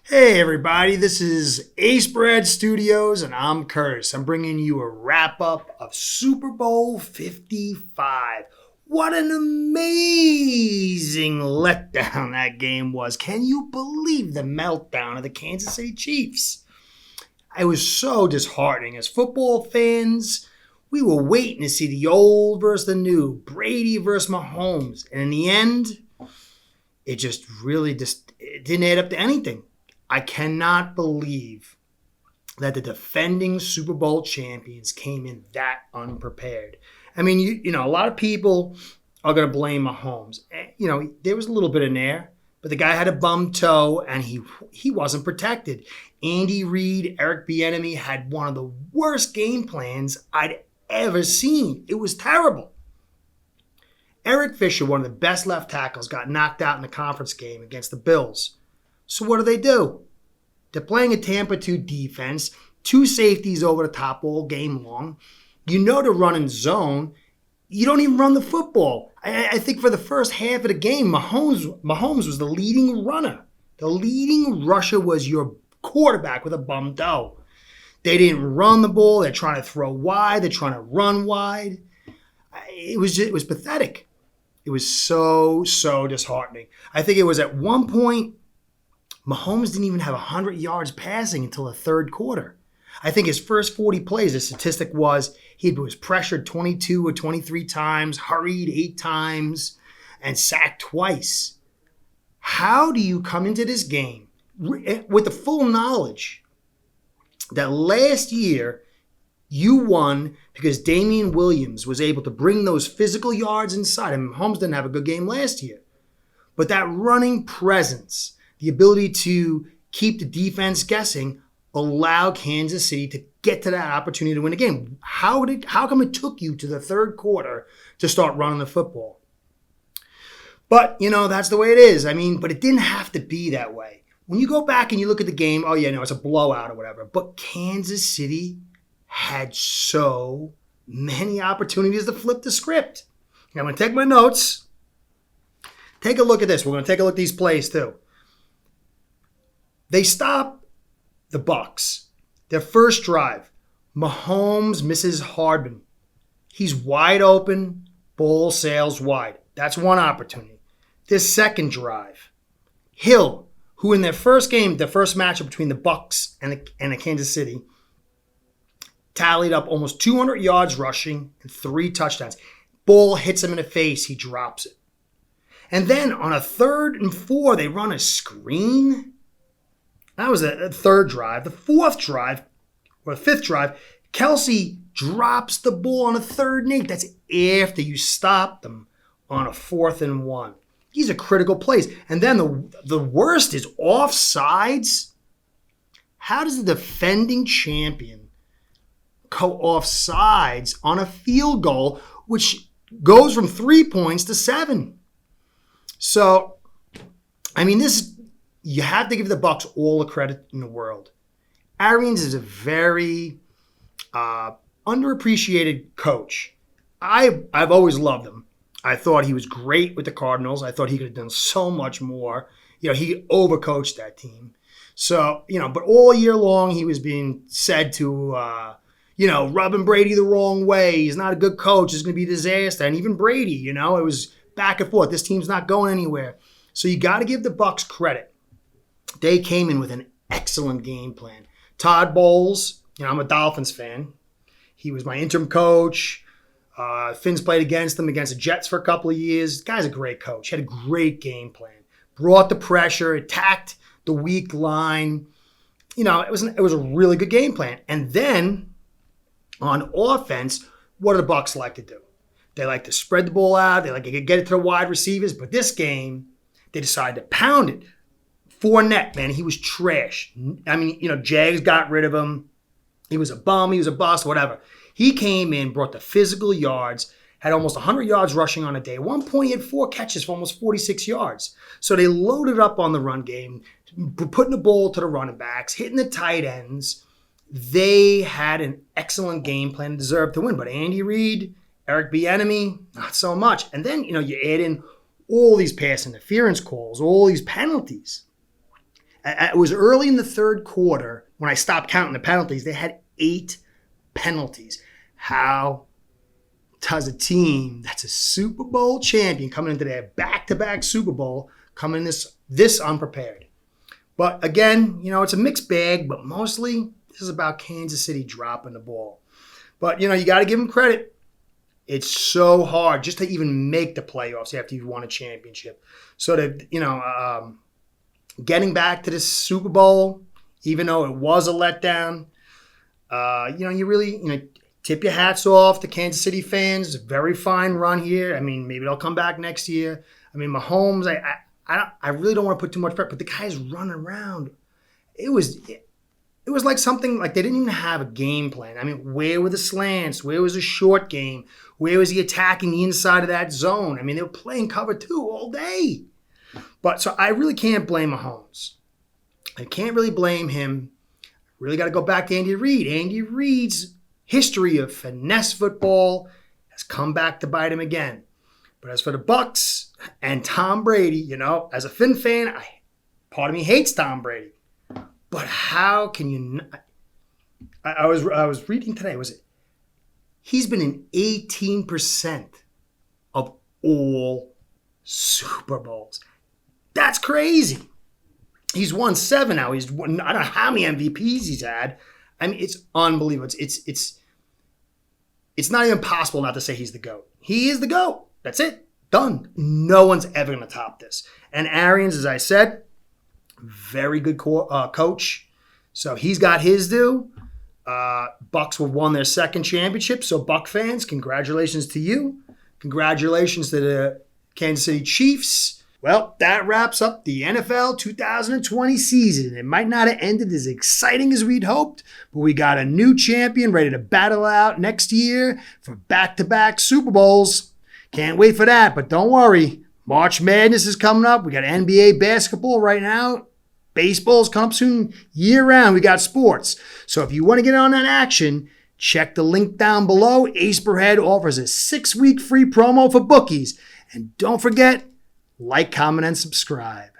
Hey everybody, this is Ace Bread Studios and I'm Curtis. I'm bringing you a wrap-up of Super Bowl 55. What an amazing letdown that game was. Can you believe the meltdown of the Kansas City Chiefs? It was so disheartening. As football fans, we were waiting to see the old versus the new, Brady versus Mahomes. And in the end, it didn't add up to anything. I cannot believe that the defending Super Bowl champions came in that unprepared. I mean, a lot of people are going to blame Mahomes. There was a little bit in there, but the guy had a bum toe and he wasn't protected. Andy Reid, Eric Bieniemy had one of the worst game plans I'd ever seen. It was terrible. Eric Fisher, one of the best left tackles, got knocked out in the conference game against the Bills. So what do? They're playing a Tampa 2 defense, two safeties over the top all game long. You know to run in zone. You don't even run the football. I think for the first half of the game, Mahomes was the leading runner. The leading rusher was your quarterback with a bum toe. They didn't run the ball. They're trying to throw wide. They're trying to run wide. It was pathetic. It was so disheartening. I think it was at one point, Mahomes didn't even have 100 yards passing until the third quarter. I think his first 40 plays, the statistic was he was pressured 22 or 23 times, hurried 8 times, and sacked twice. How do you come into this game with the full knowledge that last year you won because Damian Williams was able to bring those physical yards inside? I mean, Mahomes didn't have a good game last year. But that running presence, the ability to keep the defense guessing, allow Kansas City to get to that opportunity to win a game. How come it took you to the third quarter to start running the football? But, that's the way it is. I mean, but it didn't have to be that way. When you go back and you look at the game, it's a blowout or whatever. But Kansas City had so many opportunities to flip the script. Now, I'm going to take my notes. Take a look at this. We're going to take a look at these plays too. They stop the Bucs. Their first drive, Mahomes misses Hardman. He's wide open, ball sails wide. That's one opportunity. Their second drive, Hill, who in their first game, the first matchup between the Bucs and the Kansas City, tallied up almost 200 yards rushing and 3 touchdowns. Ball hits him in the face, he drops it. And then on a 3rd and 4, they run a screen. That was the third drive. The fourth drive, or the fifth drive, Kelsey drops the ball on a 3rd and 8. That's after you stop them on a 4th and 1. These are critical plays. And then the worst is offsides. How does the defending champion go offsides on a field goal, which goes from 3 points to 7? So, you have to give the Bucs all the credit in the world. Arians is a very underappreciated coach. I've always loved him. I thought he was great with the Cardinals. I thought he could have done so much more. He overcoached that team. So, but all year long he was being said to, rubbing Brady the wrong way. He's not a good coach. It's going to be a disaster. And even Brady, it was back and forth. This team's not going anywhere. So you got to give the Bucs credit. They came in with an excellent game plan. Todd Bowles, I'm a Dolphins fan. He was my interim coach. Fins played against the Jets for a couple of years. The guy's a great coach. He had a great game plan. Brought the pressure, attacked the weak line. It was a really good game plan. And then on offense, what do the Bucs like to do? They like to spread the ball out. They like to get it to the wide receivers. But this game, they decided to pound it. Fournette, man, he was trash. Jags got rid of him. He was a bum. He was a bust, whatever. He came in, brought the physical yards, had almost 100 yards rushing on a day. At one point, he had 4 catches for almost 46 yards. So they loaded up on the run game, putting the ball to the running backs, hitting the tight ends. They had an excellent game plan and deserved to win. But Andy Reid, Eric Bieniemy, not so much. And then, you add in all these pass interference calls, all these penalties. It was early in the third quarter when I stopped counting the penalties. They had 8 penalties. How does a team that's a Super Bowl champion coming into their back-to-back Super Bowl come in this unprepared? But again, it's a mixed bag, but mostly this is about Kansas City dropping the ball. But, you got to give them credit. It's so hard just to even make the playoffs after you've won a championship. So that, getting back to this Super Bowl, even though it was a letdown, you really, tip your hats off to Kansas City fans. Very fine run here. I mean, maybe they'll come back next year. I mean, Mahomes, I really don't want to put too much pressure, but the guy's running around. It was like something like they didn't even have a game plan. I mean, where were the slants? Where was the short game? Where was he attacking the inside of that zone? I mean, they were playing cover 2 all day. But so I really can't blame Mahomes. I can't really blame him. Really got to go back to Andy Reid. Andy Reid's history of finesse football has come back to bite him again. But as for the Bucs and Tom Brady, as a Finn fan, part of me hates Tom Brady. But how can you not? I was reading today, he's been in 18% of all Super Bowls. That's crazy. He's won 7 now. He's won, I don't know how many MVPs he's had. I mean, it's unbelievable. It's not even possible not to say he's the GOAT. He is the GOAT. That's it. Done. No one's ever going to top this. And Arians, as I said, very good coach. So he's got his due. Bucs have won their second championship. So Buc fans, congratulations to you. Congratulations to the Kansas City Chiefs. Well, that wraps up the NFL 2020 season. It might not have ended as exciting as we'd hoped, but we got a new champion ready to battle out next year for back-to-back Super Bowls. Can't wait for that, but don't worry. March Madness is coming up. We got NBA basketball right now. Baseball's coming up soon. Year-round, we got sports. So if you want to get on that action, check the link down below. Ace Per Head offers a 6-week free promo for bookies. And don't forget, like, comment, and subscribe.